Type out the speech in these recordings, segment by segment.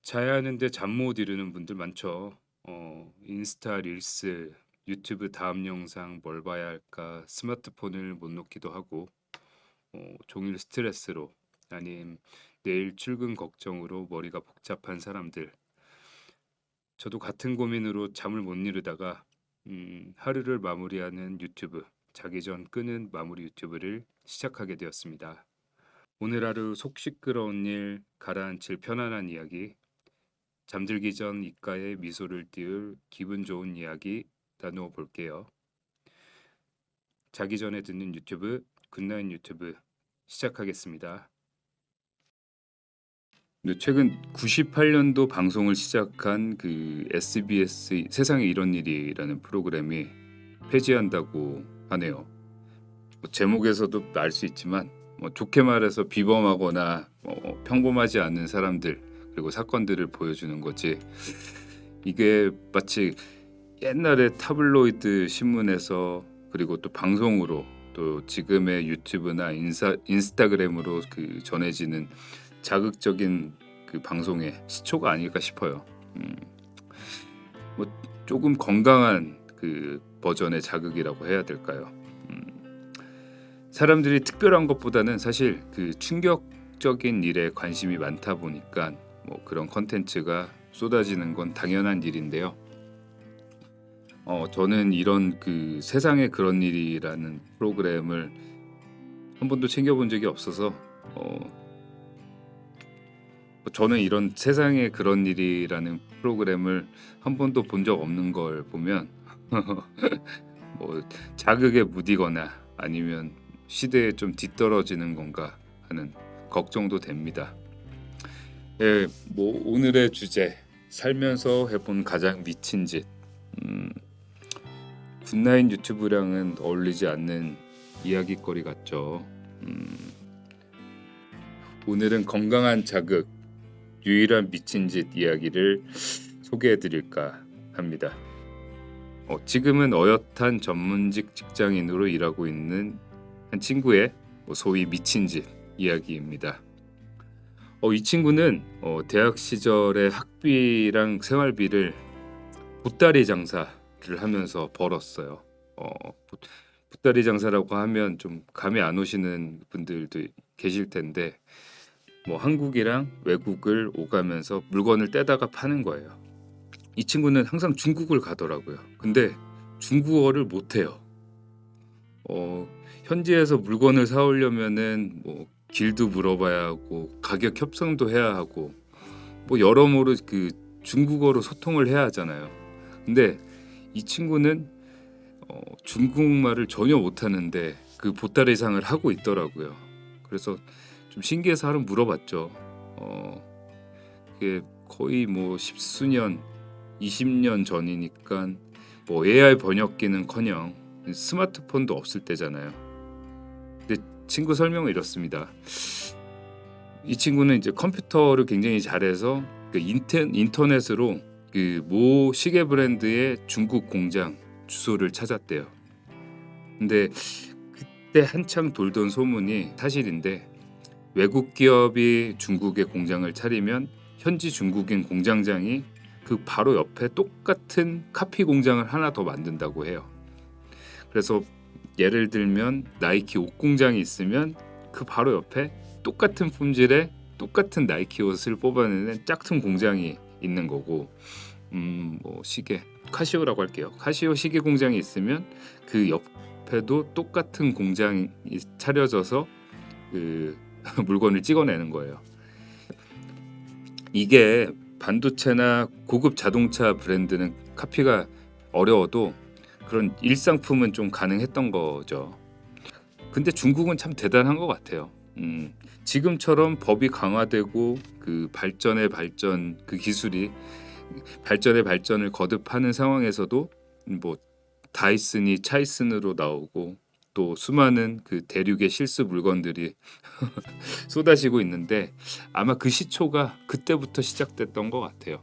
자야 하는데 잠 못 이루는 분들 많죠. 인스타 릴스, 유튜브 다음 영상 뭘 봐야 할까 스마트폰을 못 놓기도 하고 종일 스트레스로 아님 내일 출근 걱정으로 머리가 복잡한 사람들. 저도 같은 고민으로 잠을 못 이루다가 하루를 마무리하는 유튜브, 자기 전 끄는 마무리 유튜브를 시작하게 되었습니다. 오늘 하루 속 시끄러운 일, 가라앉힐 편안한 이야기, 잠들기 전 입가에 미소를 띄울 기분 좋은 이야기 나누어 볼게요. 자기 전에 듣는 유튜브, 굿나잇 유튜브 시작하겠습니다. 네, 최근 98년도 방송을 시작한 그 SBS 세상에 이런 일이라는 프로그램이 폐지한다고 하네요. 제목에서도 알 수 있지만 좋게 말해서 비범하거나 평범하지 않은 사람들 그리고 사건들을 보여주는 거지. 이게 마치 옛날에 타블로이드 신문에서 그리고 또 방송으로 또 지금의 유튜브나 인스타그램으로 그 전해지는 자극적인 그 방송의 시초가 아닐까 싶어요. 뭐 조금 건강한 그 버전의 자극이라고 해야 될까요? 사람들이 특별한 것보다는 사실 그 충격적인 일에 관심이 많다 보니까 뭐 그런 컨텐츠가 쏟아지는 건 당연한 일인데요. 저는 이런 그 세상에 그런 일이라는 프로그램을 한 번도 챙겨본 적이 없어서 저는 이런 세상에 그런 일이라는 프로그램을 한 번도 본 적 없는 걸 보면 뭐 자극에 무디거나 아니면 시대에 좀 뒤떨어지는 건가 하는 걱정도 됩니다. 예, 뭐 오늘의 주제 살면서 해본 가장 미친 짓. 굿나잇 유튜브랑은 어울리지 않는 이야기거리 같죠. 오늘은 건강한 자극, 유일한 미친 짓 이야기를 소개해드릴까 합니다. 지금은 어엿한 전문직 직장인으로 일하고 있는 한 친구의 소위 미친 짓 이야기입니다. 이 친구는 대학 시절에 학비랑 생활비를 보따리 장사를 하면서 벌었어요. 보따리 장사라고 하면 좀 감이 안 오시는 분들도 계실 텐데 뭐 한국이랑 외국을 오가면서 물건을 떼다가 파는 거예요. 이 친구는 항상 중국을 가더라고요. 근데 중국어를 못해요. 현지에서 물건을 사오려면은 뭐 길도 물어봐야 하고 가격 협상도 해야 하고 뭐 여러모로 그 중국어로 소통을 해야 하잖아요. 근데 이 친구는 중국말을 전혀 못하는데 그 보따리상을 하고 있더라고요. 그래서 좀 신기해서 하루 물어봤죠. 그게 거의 뭐 십수년, 20년 전이니까 뭐 AI 번역기는커녕 스마트폰도 없을 때잖아요. 근데 친구 설명은 이렇습니다. 이 친구는 이제 컴퓨터를 굉장히 잘해서 그 인터넷으로 그 모 시계 브랜드의 중국 공장 주소를 찾았대요. 근데 그때 한창 돌던 소문이 사실인데 외국 기업이 중국에 공장을 차리면 현지 중국인 공장장이 그 바로 옆에 똑같은 카피 공장을 하나 더 만든다고 해요. 그래서 예를 들면 나이키 옷 공장이 있으면 그 바로 옆에 똑같은 품질의 똑같은 나이키 옷을 뽑아내는 짝퉁 공장이 있는 거고, 뭐 시계 카시오라고 할게요. 카시오 시계 공장이 있으면 그 옆에도 똑같은 공장이 차려져서 그 물건을 찍어내는 거예요. 이게 반도체나 고급 자동차 브랜드는 카피가 어려워도 그런 일상품은 좀 가능했던 거죠. 근데 중국은 참 대단한 것 같아요. 지금처럼 법이 강화되고 그 발전의 발전, 그 기술이 발전의 발전을 거듭하는 상황에서도 뭐 다이슨이 차이슨으로 나오고 또 수많은 그 대륙의 실수 물건들이 쏟아지고 있는데 아마 그 시초가 그때부터 시작됐던 것 같아요.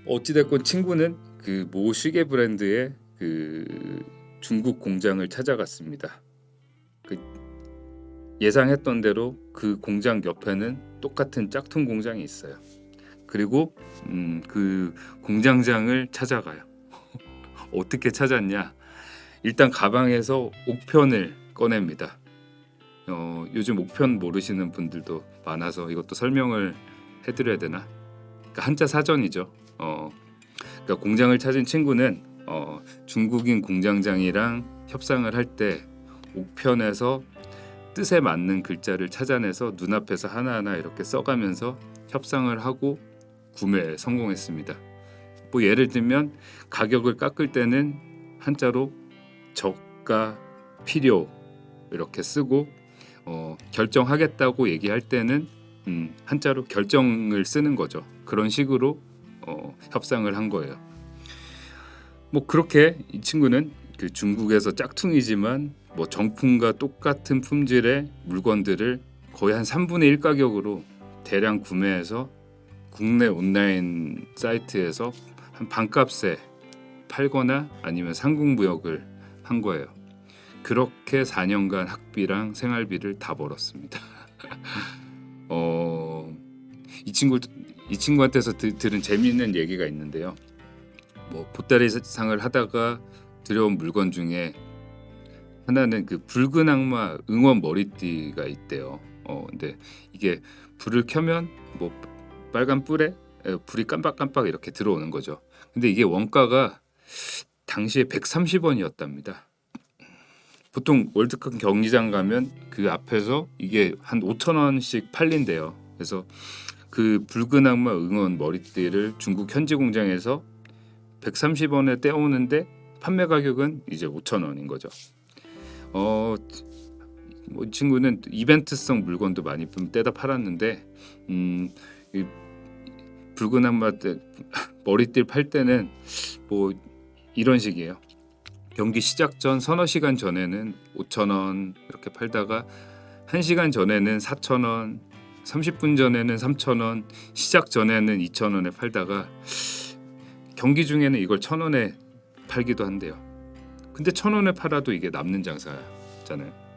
어찌됐건 친구는 그 모 시계 브랜드의 그 중국 공장을 찾아갔습니다. 그 예상했던 대로 그 공장 옆에는 똑같은 짝퉁 공장이 있어요. 그리고 그 공장장을 찾아가요. 어떻게 찾았냐? 일단 가방에서 옥편을 꺼냅니다. 요즘 옥편 모르시는 분들도 많아서 이것도 설명을 해드려야 되나? 그러니까 한자 사전이죠. 그러니까 공장을 찾은 친구는 중국인 공장장이랑 협상을 할 때 옥편에서 뜻에 맞는 글자를 찾아내서 눈앞에서 하나하나 이렇게 써가면서 협상을 하고 구매에 성공했습니다. 뭐 예를 들면 가격을 깎을 때는 한자로 저가 필요 이렇게 쓰고 결정하겠다고 얘기할 때는 한자로 결정을 쓰는 거죠. 그런 식으로 협상을 한 거예요. 뭐 그렇게 이 친구는 그 중국에서 짝퉁이지만 뭐 정품과 똑같은 품질의 물건들을 거의 한 3분의 1 가격으로 대량 구매해서 국내 온라인 사이트에서 한 반값에 팔거나 아니면 상공무역을 한 거예요. 그렇게 4년간 학비랑 생활비를 다 벌었습니다. 이 친구한테서 들은 재미있는 얘기가 있는데요. 뭐 보따리상을 하다가 들여온 물건 중에 하나는 그 붉은 악마 응원 머리띠가 있대요. 근데 이게 불을 켜면 뭐 빨간 뿔에 불이 깜빡깜빡 이렇게 들어오는 거죠. 근데 이게 원가가 당시에 130원이었답니다. 보통 월드컵 경기장 가면 그 앞에서 이게 한 5,000원씩 팔린대요. 그래서 그 붉은 악마 응원 머리띠를 중국 현지 공장에서 130원에 떼오는데 판매 가격은 이제 5,000원인 거죠. 뭐 이 친구는 이벤트성 물건도 많이 떼다 팔았는데 이 붉은 악마 머리띠 팔 때는 뭐 이런 식이에요. 경기 시작 전 서너 시간 전에는 5,000원 이렇게 팔다가 1시간 전에는 4,000원, 30분 전에는 3,000원, 시작 전에는 2,000원에 팔다가 경기 중에는 이걸 1,000원에 팔기도 한대요. 근데 1,000원에 팔아도 이게 남는 장사잖아요.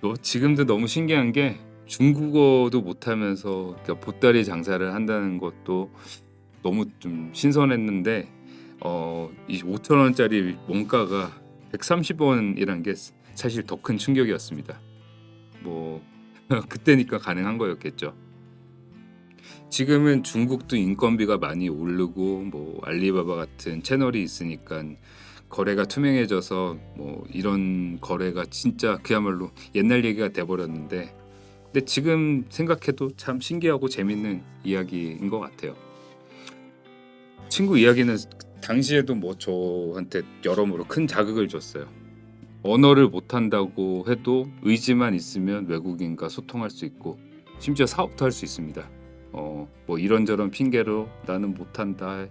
또 지금도 너무 신기한 게 중국어도 못하면서 그러니까 보따리 장사를 한다는 것도 너무 좀 신선했는데 이 5,000원짜리 원가가 130원이란 게 사실 더 큰 충격이었습니다. 뭐 그때니까 가능한 거였겠죠. 지금은 중국도 인건비가 많이 오르고 뭐 알리바바 같은 채널이 있으니까 거래가 투명해져서 뭐 이런 거래가 진짜 그야말로 옛날 얘기가 돼버렸는데 근데 지금 생각해도 참 신기하고 재밌는 이야기인 것 같아요. 친구 이야기는 당시에도 뭐 저한테 여러모로 큰 자극을 줬어요. 언어를 못한다고 해도 의지만 있으면 외국인과 소통할 수 있고 심지어 사업도 할 수 있습니다. 뭐 이런저런 핑계로 나는 못한다,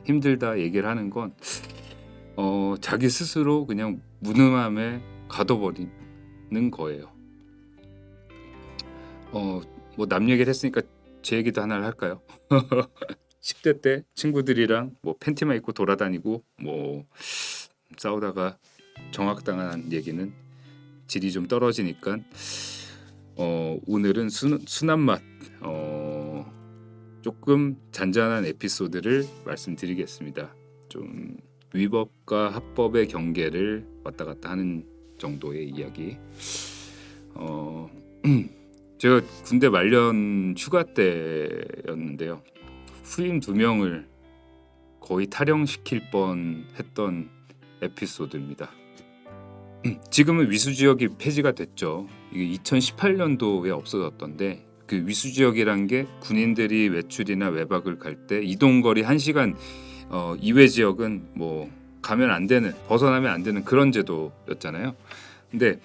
힘들다 얘기를 하는 건 자기 스스로 그냥 무능함에 가둬버리는 거예요. 뭐 남 얘기를 했으니까 제 얘기도 하나를 할까요? 10대 때 친구들이랑 뭐 팬티만 입고 돌아다니고 뭐 싸우다가 정학당한 얘기는 질이 좀 떨어지니까 오늘은 순한 맛 조금 잔잔한 에피소드를 말씀드리겠습니다. 좀 위법과 합법의 경계를 왔다 갔다 하는 정도의 이야기. 제가 군대 말년 휴가 때였는데요. 후임 2명을 거의 탈영시킬 뻔했던 에피소드입니다. 지금은 위수지역이 폐지가 됐죠. 이게 2018년도에 없어졌던데 그 위수지역이란 게 군인들이 외출이나 외박을 갈 때 이동거리 1시간 이외 지역은 뭐 가면 안 되는, 벗어나면 안 되는 그런 제도였잖아요. 근데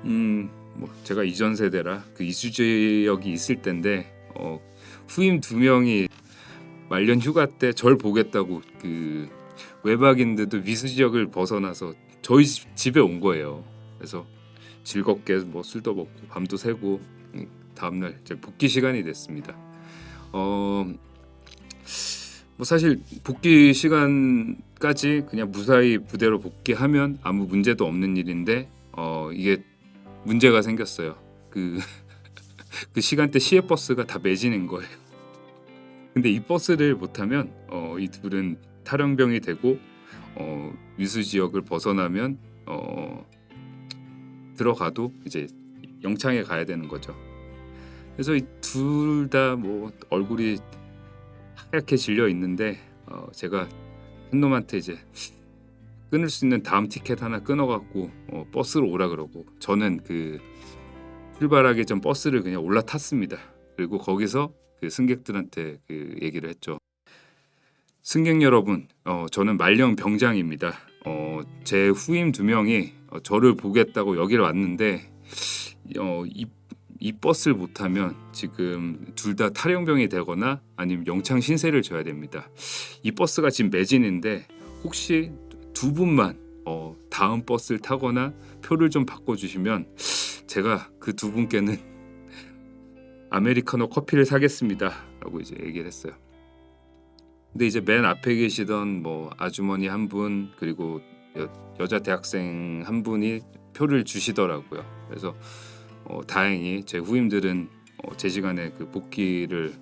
뭐 제가 이전 세대라 그 이수지역이 있을 때인데 후임 2명이 말년 휴가 때 절 보겠다고 그 외박인들도 위수지역을 벗어나서 저희 집에 온 거예요. 그래서 즐겁게 뭐 술도 먹고 밤도 새고 다음날 이제 복귀 시간이 됐습니다. 뭐 사실 복귀 시간까지 그냥 무사히 부대로 복귀하면 아무 문제도 없는 일인데 이게 문제가 생겼어요. 그 시간대 시외버스가 다 매진인 거예요. 근데 이 버스를 못 타면 이 둘은 탈영병이 되고 위수 지역을 벗어나면 들어가도 이제 영창에 가야 되는 거죠. 그래서 이 둘 다 뭐 얼굴이 하얗게 질려 있는데 제가 한 놈한테 이제 끊을 수 있는 다음 티켓 하나 끊어갖고 버스로 오라 그러고, 저는 그 출발하기 전 버스를 그냥 올라탔습니다. 그리고 거기서 그 승객들한테 그 얘기를 했죠. 승객 여러분, 저는 말령 병장입니다. 제 후임 2명이 저를 보겠다고 여기를 왔는데 이 버스를 못 타면 지금 둘 다 탈영병이 되거나 아니면 영창 신세를 져야 됩니다. 이 버스가 지금 매진인데 혹시 2분만 다음 버스를 타거나 표를 좀 바꿔주시면 제가 그 2분께는 아메리카노 커피를 사겠습니다 라고 이제 얘기를 했어요. 근데 이제 맨 앞에 계시던 뭐 아주머니 한 분, 그리고 여자 대학생 한 분이 표를 주시더라고요. 그래서 다행히 제 후임들은 제 시간에 그 복귀를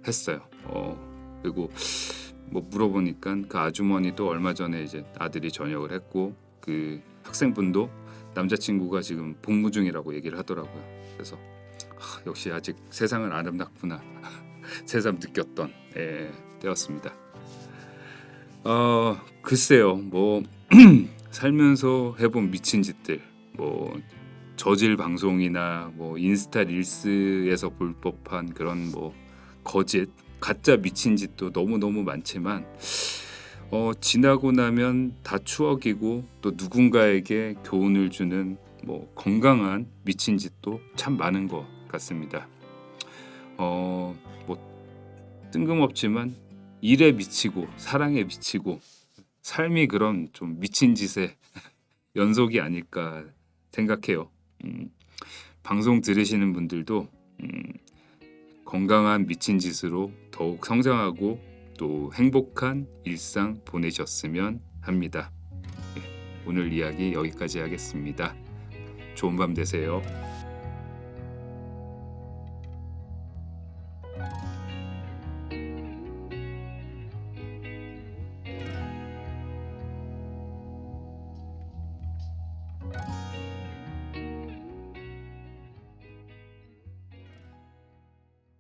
했어요. 그리고 뭐 물어보니까 그 아주머니도 얼마 전에 이제 아들이 전역을 했고, 그 학생분도 남자친구가 지금 복무 중이라고 얘기를 하더라고요. 그래서 역시 아직 세상은 아름답구나 새삼 느꼈던 때였습니다. 글쎄요, 뭐 살면서 해본 미친 짓들, 뭐 저질 방송이나 뭐 인스타 릴스에서 볼 법한 그런 뭐 거짓, 가짜 미친 짓도 너무너무 많지만 지나고 나면 다 추억이고 또 누군가에게 교훈을 주는 뭐 건강한 미친 짓도 참 많은 것 같습니다. 뭐 뜬금없지만 일에 미치고 사랑에 미치고 삶이 그런 좀 미친 짓의 연속이 아닐까 생각해요. 방송 들으시는 분들도 건강한 미친 짓으로 더욱 성장하고 또 행복한 일상 보내셨으면 합니다. 오늘 이야기 여기까지 하겠습니다. 좋은 밤 되세요.